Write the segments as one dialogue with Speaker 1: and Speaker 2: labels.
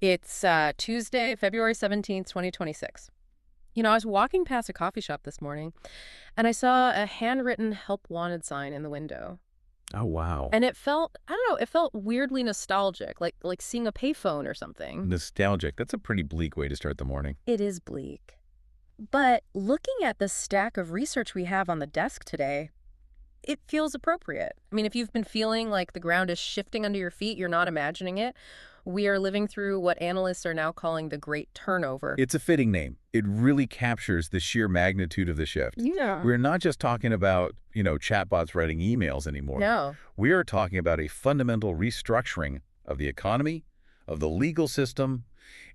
Speaker 1: It's Tuesday, February 17th, 2026. I was walking past a coffee shop this morning, and I saw a handwritten help wanted sign in the window.
Speaker 2: Oh, wow.
Speaker 1: And it felt, I don't know, it felt weirdly nostalgic, like seeing a payphone or something.
Speaker 2: Nostalgic. That's a pretty bleak way to start the morning.
Speaker 1: It is bleak. But looking at the stack of research we have on the desk today, it feels appropriate. I mean, if you've been feeling like the ground is shifting under your feet, you're not imagining it. We are living through what analysts are now calling the great turnover.
Speaker 2: It's a fitting name. It really captures the sheer magnitude of the shift.
Speaker 1: Yeah.
Speaker 2: We're not just talking about, chatbots writing emails anymore.
Speaker 1: No.
Speaker 2: We are talking about a fundamental restructuring of the economy, of the legal system,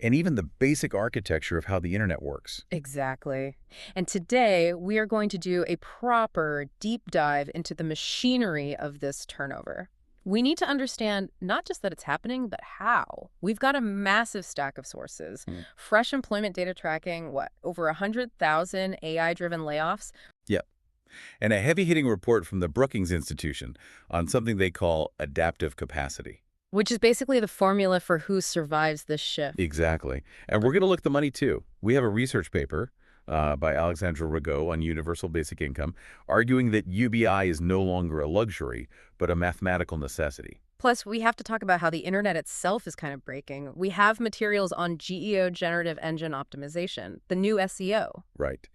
Speaker 2: and even the basic architecture of how the internet works.
Speaker 1: Exactly. And today, we are going to do a proper deep dive into the machinery of this turnover. We need to understand not just that it's happening, but how. We've got a massive stack of sources. Fresh employment data tracking, over 100,000 AI-driven layoffs?
Speaker 2: Yep. And a heavy-hitting report from the Brookings Institution on something they call adaptive capacity.
Speaker 1: Which is basically the formula for who survives this shift.
Speaker 2: Exactly. And we're going to look at the money, too. We have a research paper by Alexandra Rago on universal basic income, arguing that UBI is no longer a luxury, but a mathematical necessity.
Speaker 1: Plus, we have to talk about how the internet itself is kind of breaking. We have materials on GEO, generative engine optimization, the new SEO.
Speaker 2: Right.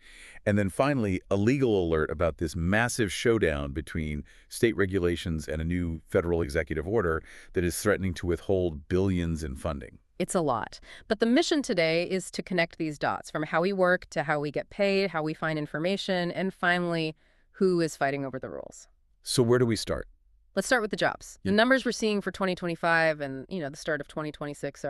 Speaker 2: And then finally, a legal alert about this massive showdown between state regulations and a new federal executive order that is threatening to withhold billions in funding.
Speaker 1: It's a lot. But the mission today is to connect these dots from how we work to how we get paid, how we find information, and finally, who is fighting over the rules.
Speaker 2: So where do we start?
Speaker 1: Let's start with the jobs. The numbers we're seeing for 2025 and, the start of 2026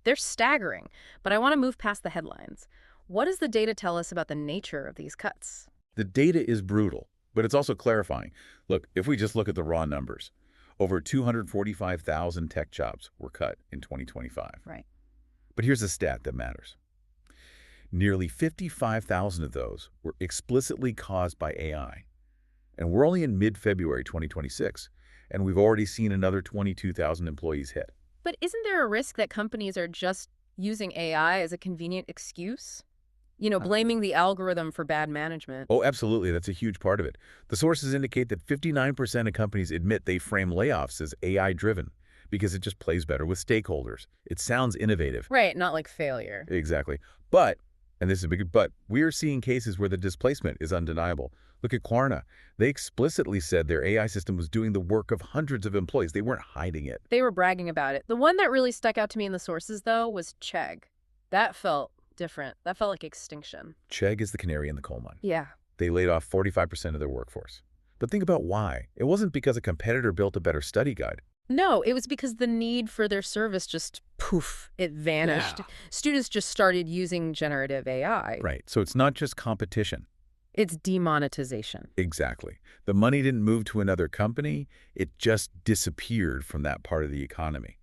Speaker 1: they're staggering. But I want to move past the headlines. What does the data tell us about the nature of these cuts?
Speaker 2: The data is brutal, but it's also clarifying. Look, if we just look at the raw numbers, over 245,000 tech jobs were cut in 2025.
Speaker 1: Right.
Speaker 2: But here's a stat that matters. Nearly 55,000 of those were explicitly caused by AI. And we're only in mid-February 2026, and we've already seen another 22,000 employees hit.
Speaker 1: But isn't there a risk that companies are just using AI as a convenient excuse? Blaming the algorithm for bad management.
Speaker 2: Oh, absolutely. That's a huge part of it. The sources indicate that 59% of companies admit they frame layoffs as AI-driven because it just plays better with stakeholders. It sounds innovative.
Speaker 1: Right, not like failure.
Speaker 2: Exactly. But, and this is a big but, we are seeing cases where the displacement is undeniable. Look at Klarna. They explicitly said their AI system was doing the work of hundreds of employees. They weren't hiding it.
Speaker 1: They were bragging about it. The one that really stuck out to me in the sources, though, was Chegg. That felt different. That felt like extinction.
Speaker 2: Chegg is the canary in the coal mine.
Speaker 1: Yeah.
Speaker 2: They laid off 45% of their workforce. But think about why. It wasn't because a competitor built a better study guide.
Speaker 1: No, it was because the need for their service just, poof, it vanished.
Speaker 2: Yeah.
Speaker 1: Students just started using generative AI.
Speaker 2: Right. So it's not just competition.
Speaker 1: It's demonetization.
Speaker 2: Exactly. The money didn't move to another company. It just disappeared from that part of the economy.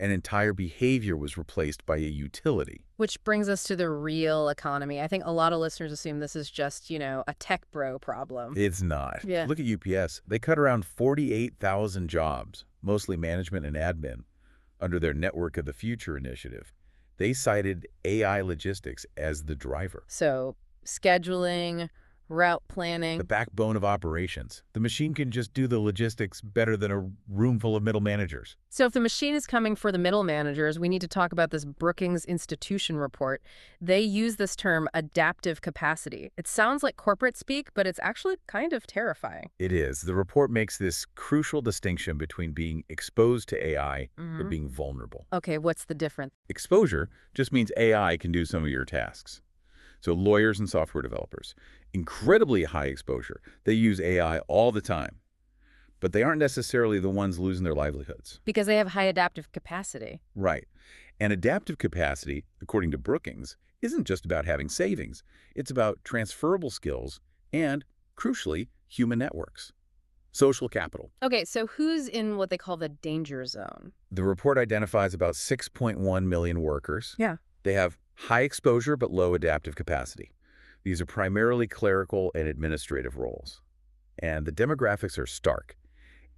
Speaker 2: An entire behavior was replaced by a utility.
Speaker 1: Which brings us to the real economy. I think a lot of listeners assume this is just, a tech bro problem.
Speaker 2: It's not.
Speaker 1: Yeah.
Speaker 2: Look at UPS. They cut around 48,000 jobs, mostly management and admin, under their Network of the Future initiative. They cited AI logistics as the driver.
Speaker 1: So scheduling, route planning.
Speaker 2: The backbone of operations. The machine can just do the logistics better than a room full of middle managers.
Speaker 1: So if the machine is coming for the middle managers, we need to talk about this Brookings Institution report. They use this term adaptive capacity. It sounds like corporate speak, but it's actually kind of terrifying.
Speaker 2: It is. The report makes this crucial distinction between being exposed to AI or being vulnerable.
Speaker 1: Okay, what's the difference?
Speaker 2: Exposure just means AI can do some of your tasks. So lawyers and software developers, incredibly high exposure. They use AI all the time, but they aren't necessarily the ones losing their livelihoods.
Speaker 1: Because they have high adaptive capacity.
Speaker 2: Right. And adaptive capacity, according to Brookings, isn't just about having savings. It's about transferable skills and, crucially, human networks. Social capital.
Speaker 1: Okay, so who's in what they call the danger zone?
Speaker 2: The report identifies about 6.1 million workers.
Speaker 1: Yeah.
Speaker 2: They have high exposure but low adaptive capacity. These are primarily clerical and administrative roles. And the demographics are stark.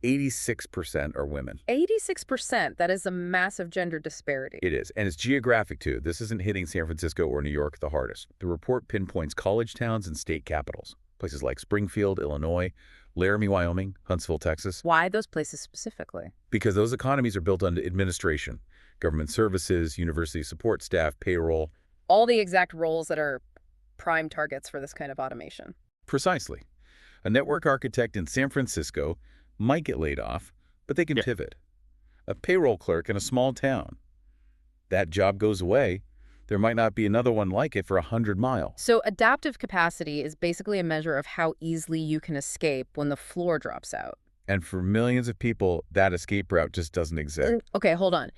Speaker 2: 86% are women.
Speaker 1: 86%, that is a massive gender disparity.
Speaker 2: It is, and it's geographic too. This isn't hitting San Francisco or New York the hardest. The report pinpoints college towns and state capitals, places like Springfield, Illinois, Laramie, Wyoming, Huntsville, Texas,
Speaker 1: Why those places specifically?
Speaker 2: because those economies are built on administration, government services, university support staff, payroll.
Speaker 1: All the exact roles that are prime targets for this kind of automation.
Speaker 2: Precisely. A network architect in San Francisco might get laid off, but they can pivot. A payroll clerk in a small town. That job goes away. There might not be another one like it for 100 miles.
Speaker 1: So adaptive capacity is basically a measure of how easily you can escape when the floor drops out.
Speaker 2: And for millions of people, that escape route just doesn't exist.
Speaker 1: Okay, hold on.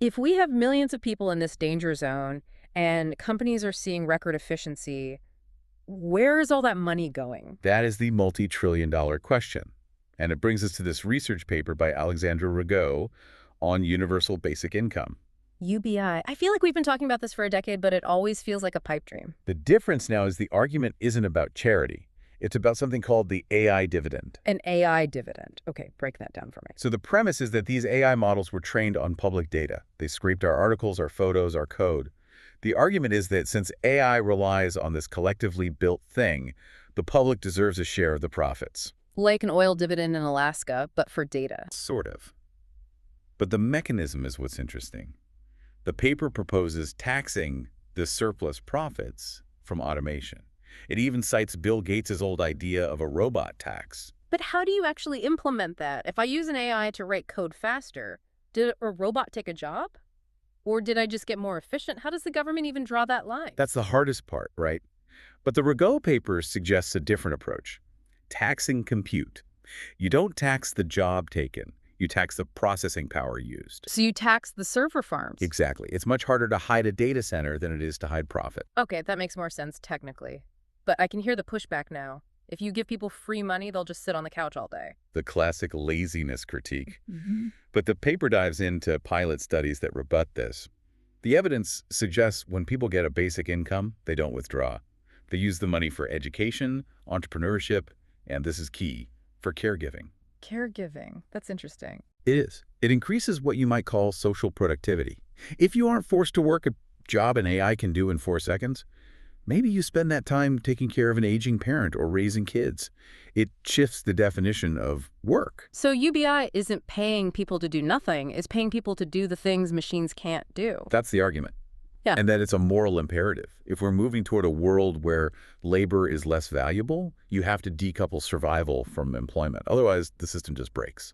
Speaker 1: If we have millions of people in this danger zone and companies are seeing record efficiency, where is all that money going?
Speaker 2: That is the multi-trillion-dollar question. And it brings us to this research paper by Alexandra Rigaud on universal basic income.
Speaker 1: UBI. I feel like we've been talking about this for a decade, but it always feels like a pipe dream.
Speaker 2: The difference now is the argument isn't about charity. It's about something called the AI dividend.
Speaker 1: An AI dividend. Okay, break that down for me.
Speaker 2: So the premise is that these AI models were trained on public data. They scraped our articles, our photos, our code. The argument is that since AI relies on this collectively built thing, the public deserves a share of the profits.
Speaker 1: Like an oil dividend in Alaska, but for data.
Speaker 2: Sort of. But the mechanism is what's interesting. The paper proposes taxing the surplus profits from automation. It even cites Bill Gates' old idea of a robot tax.
Speaker 1: But how do you actually implement that? If I use an AI to write code faster, did a robot take a job? Or did I just get more efficient? How does the government even draw that line?
Speaker 2: That's the hardest part, right? But the Rigaud paper suggests a different approach. Taxing compute. You don't tax the job taken. You tax the processing power used.
Speaker 1: So you tax the server farms?
Speaker 2: Exactly. It's much harder to hide a data center than it is to hide profit.
Speaker 1: Okay, that makes more sense technically. But I can hear the pushback now. If you give people free money, they'll just sit on the couch all day.
Speaker 2: The classic laziness critique. But the paper dives into pilot studies that rebut this. The evidence suggests when people get a basic income, they don't withdraw. They use the money for education, entrepreneurship, and this is key, for caregiving.
Speaker 1: Caregiving. That's interesting.
Speaker 2: It is. It increases what you might call social productivity. If you aren't forced to work a job an AI can do in 4 seconds, maybe you spend that time taking care of an aging parent or raising kids. It shifts the definition of work.
Speaker 1: So UBI isn't paying people to do nothing, it's paying people to do the things machines can't do.
Speaker 2: That's the argument.
Speaker 1: Yeah.
Speaker 2: And that it's a moral imperative. If we're moving toward a world where labor is less valuable, you have to decouple survival from employment. Otherwise, the system just breaks.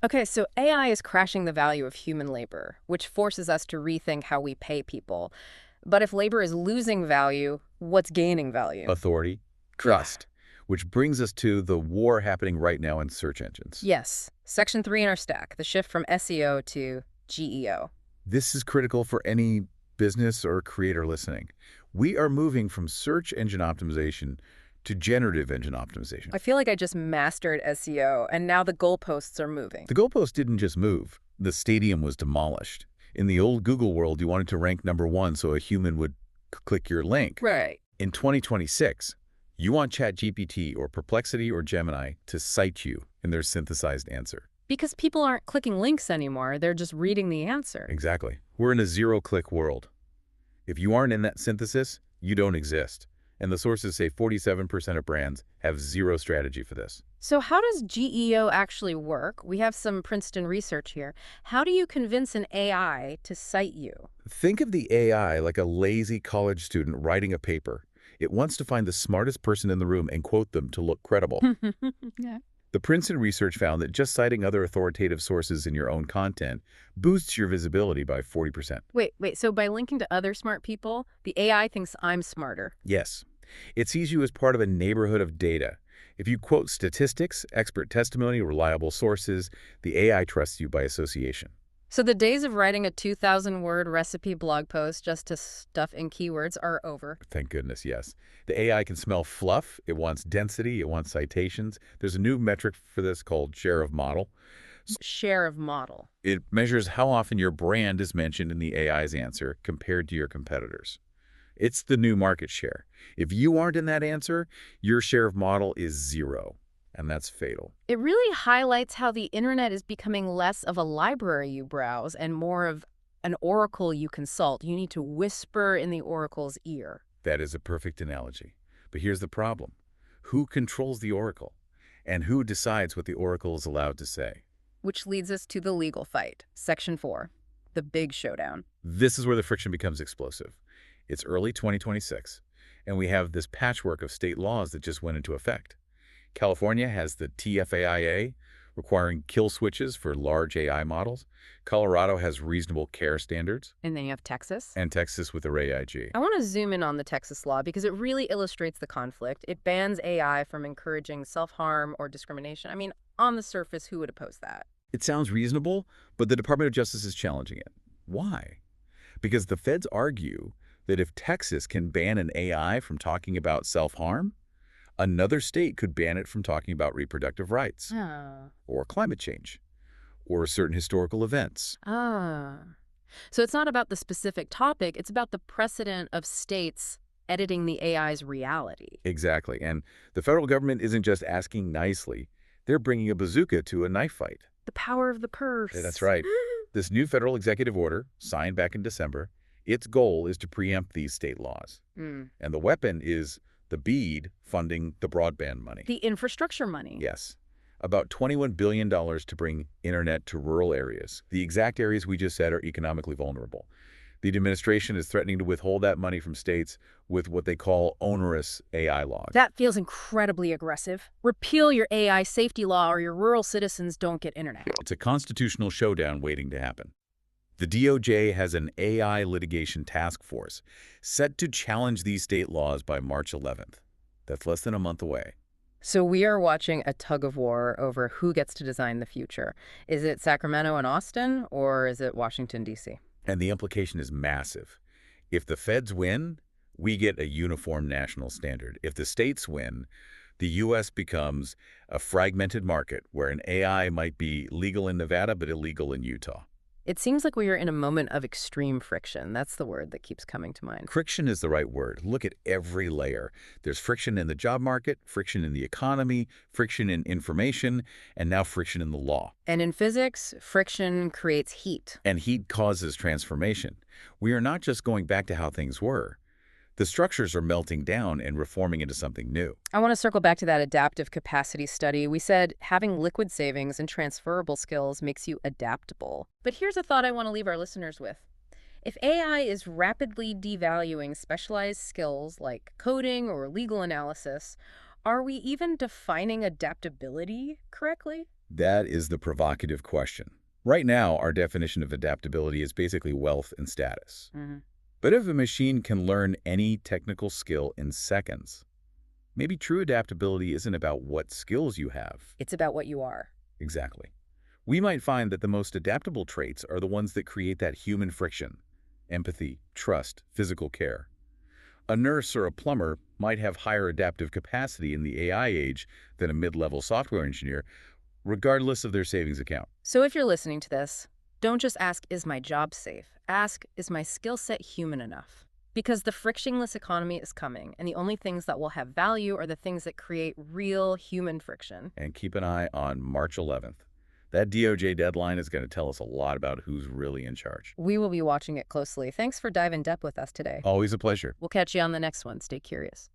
Speaker 1: Okay, so AI is crashing the value of human labor, which forces us to rethink how we pay people. But if labor is losing value, what's gaining value?
Speaker 2: Authority, trust, which brings us to the war happening right now in search engines.
Speaker 1: Yes. Section 3 in our stack, the shift from SEO to GEO.
Speaker 2: This is critical for any business or creator listening. We are moving from search engine optimization to generative engine optimization.
Speaker 1: I feel like I just mastered SEO, and now the goalposts are moving.
Speaker 2: The goalpost didn't just move. The stadium was demolished. In the old Google world, you wanted to rank #1 so a human would click your link.
Speaker 1: Right.
Speaker 2: In 2026, you want ChatGPT or Perplexity or Gemini to cite you in their synthesized answer.
Speaker 1: Because people aren't clicking links anymore, they're just reading the answer.
Speaker 2: Exactly. We're in a zero-click world. If you aren't in that synthesis, you don't exist. And the sources say 47% of brands have zero strategy for this.
Speaker 1: So how does GEO actually work? We have some Princeton research here. How do you convince an AI to cite you?
Speaker 2: Think of the AI like a lazy college student writing a paper. It wants to find the smartest person in the room and quote them to look credible.
Speaker 1: Yeah.
Speaker 2: The Princeton research found that just citing other authoritative sources in your own content boosts your visibility by 40%.
Speaker 1: Wait, so by linking to other smart people, the AI thinks I'm smarter.
Speaker 2: Yes. It sees you as part of a neighborhood of data. If you quote statistics, expert testimony, reliable sources, the AI trusts you by association.
Speaker 1: So the days of writing a 2,000-word recipe blog post just to stuff in keywords are over.
Speaker 2: Thank goodness, yes. The AI can smell fluff. It wants density. It wants citations. There's a new metric for this called share of model.
Speaker 1: Share of model.
Speaker 2: It measures how often your brand is mentioned in the AI's answer compared to your competitors. It's the new market share. If you aren't in that answer, your share of model is 0. and that's fatal.
Speaker 1: It really highlights how the internet is becoming less of a library you browse and more of an oracle you consult. You need to whisper in the oracle's ear.
Speaker 2: That is a perfect analogy. But here's the problem. Who controls the oracle? And who decides what the oracle is allowed to say?
Speaker 1: Which leads us to the legal fight. Section 4, the big showdown.
Speaker 2: This is where the friction becomes explosive. It's early 2026, and we have this patchwork of state laws that just went into effect. California has the TFAIA, requiring kill switches for large AI models. Colorado has reasonable care standards.
Speaker 1: And then you have Texas.
Speaker 2: And Texas with Array IG.
Speaker 1: I want to zoom in on the Texas law because it really illustrates the conflict. It bans AI from encouraging self-harm or discrimination. I mean, on the surface, who would oppose that?
Speaker 2: It sounds reasonable, but the Department of Justice is challenging it. Why? Because the feds argue that if Texas can ban an AI from talking about self-harm, another state could ban it from talking about reproductive rights, or climate change, or certain historical events.
Speaker 1: So it's not about the specific topic, it's about the precedent of states editing the AI's reality.
Speaker 2: Exactly, and the federal government isn't just asking nicely, they're bringing a bazooka to a knife fight.
Speaker 1: The power of the purse.
Speaker 2: Yeah, that's right. This new federal executive order, signed back in December, its goal is to preempt these state laws. And the weapon is the BEAD funding the broadband money.
Speaker 1: The infrastructure money.
Speaker 2: Yes. About $21 billion to bring internet to rural areas. The exact areas we just said are economically vulnerable. The administration is threatening to withhold that money from states with what they call onerous AI laws.
Speaker 1: That feels incredibly aggressive. Repeal your AI safety law or your rural citizens don't get internet.
Speaker 2: It's a constitutional showdown waiting to happen. The DOJ has an AI litigation task force set to challenge these state laws by March 11th. That's less than a month away.
Speaker 1: So we are watching a tug of war over who gets to design the future. Is it Sacramento and Austin, or is it Washington, D.C.?
Speaker 2: And the implication is massive. If the feds win, we get a uniform national standard. If the states win, the U.S. becomes a fragmented market where an AI might be legal in Nevada but illegal in Utah.
Speaker 1: It seems like we are in a moment of extreme friction. That's the word that keeps coming to mind.
Speaker 2: Friction is the right word. Look at every layer. There's friction in the job market, friction in the economy, friction in information, and now friction in the law.
Speaker 1: And in physics, friction creates heat.
Speaker 2: And heat causes transformation. We are not just going back to how things were. The structures are melting down and reforming into something new.
Speaker 1: I want to circle back to that adaptive capacity study. We said having liquid savings and transferable skills makes you adaptable. But here's a thought I want to leave our listeners with. If AI is rapidly devaluing specialized skills like coding or legal analysis, are we even defining adaptability correctly?
Speaker 2: That is the provocative question. Right now, our definition of adaptability is basically wealth and status. But if a machine can learn any technical skill in seconds, maybe true adaptability isn't about what skills you have.
Speaker 1: It's about what you are.
Speaker 2: Exactly. We might find that the most adaptable traits are the ones that create that human friction: empathy, trust, physical care. A nurse or a plumber might have higher adaptive capacity in the AI age than a mid-level software engineer, regardless of their savings account.
Speaker 1: So if you're listening to this, don't just ask, is my job safe? Ask, is my skill set human enough? Because the frictionless economy is coming, and the only things that will have value are the things that create real human friction.
Speaker 2: And keep an eye on March 11th. That DOJ deadline is going to tell us a lot about who's really in charge.
Speaker 1: We will be watching it closely. Thanks for diving in depth with us today.
Speaker 2: Always a pleasure.
Speaker 1: We'll catch you on the next one. Stay curious.